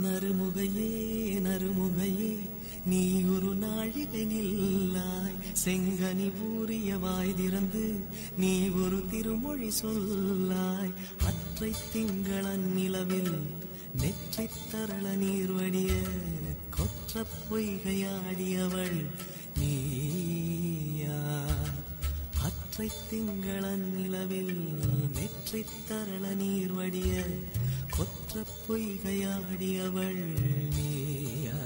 நறுமுகையே நறுமுகையே நீ ஒரு நாழிகை நில்லாய், செங்கனி ஊறிய வாய் திறந்து நீ ஒரு திருமொழி சொல்லாய். அற்றை திங்களன் நிலவில் நெற்றி தரள நீர் வடிய கொற்ற பொய்கையாடியவள் நீயா? அற்றை திங்களன் நிலவில் நெற்றி தரள நீர் வடிய கொற்ற பொய்கையாடியவள் நீயா?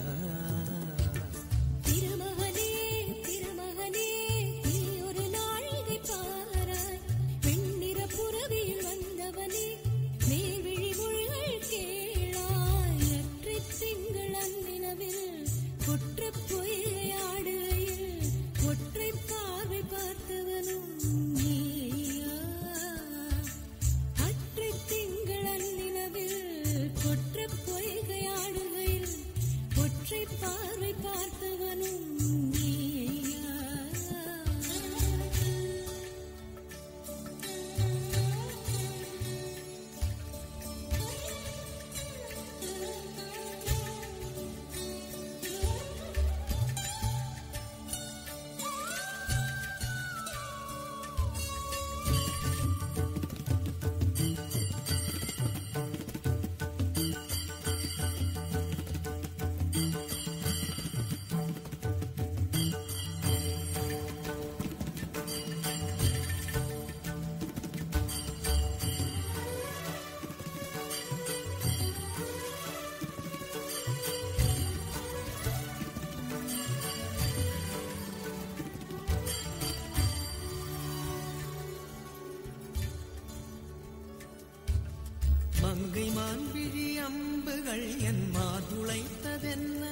மங்கை மான்விழி அம்புகள் என் மாதுளைத்ததென்ன?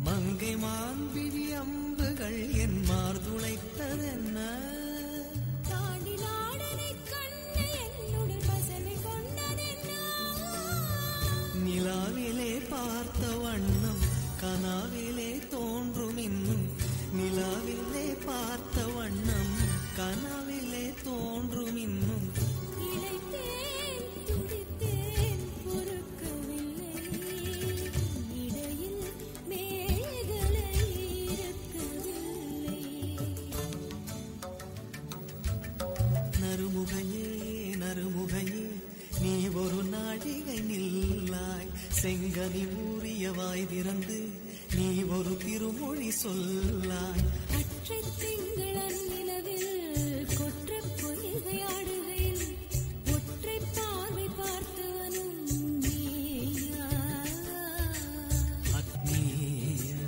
மங்கை மான்விழி அம்புகள் என் மார்துளைத்ததென்ன? நிலாவிலே பார்த்த வண்ணம் கனாவிலே தோன்றும் இன்னும், நிலாவிலே பார்த்த வண்ணம் கனாவிலே தோன்றும் இன்னும். நறுமுகையே நறுமுகையே நீ ஒரு நாழிகை நில்லாய், செங்கனி ஊறிய வாய் திறந்து நீ ஒரு திருமொழி சொல்லாய். அற்றை திங்களன் நிலவில் கொற்ற பொய்கையாடுகையில் ஒற்றை பார்வை பார்த்தவனும் நீயா? அக்னியா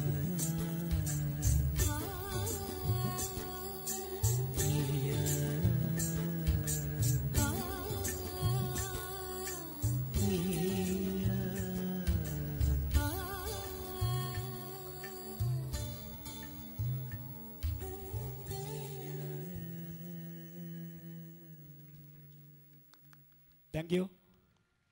நீயா? Thank you.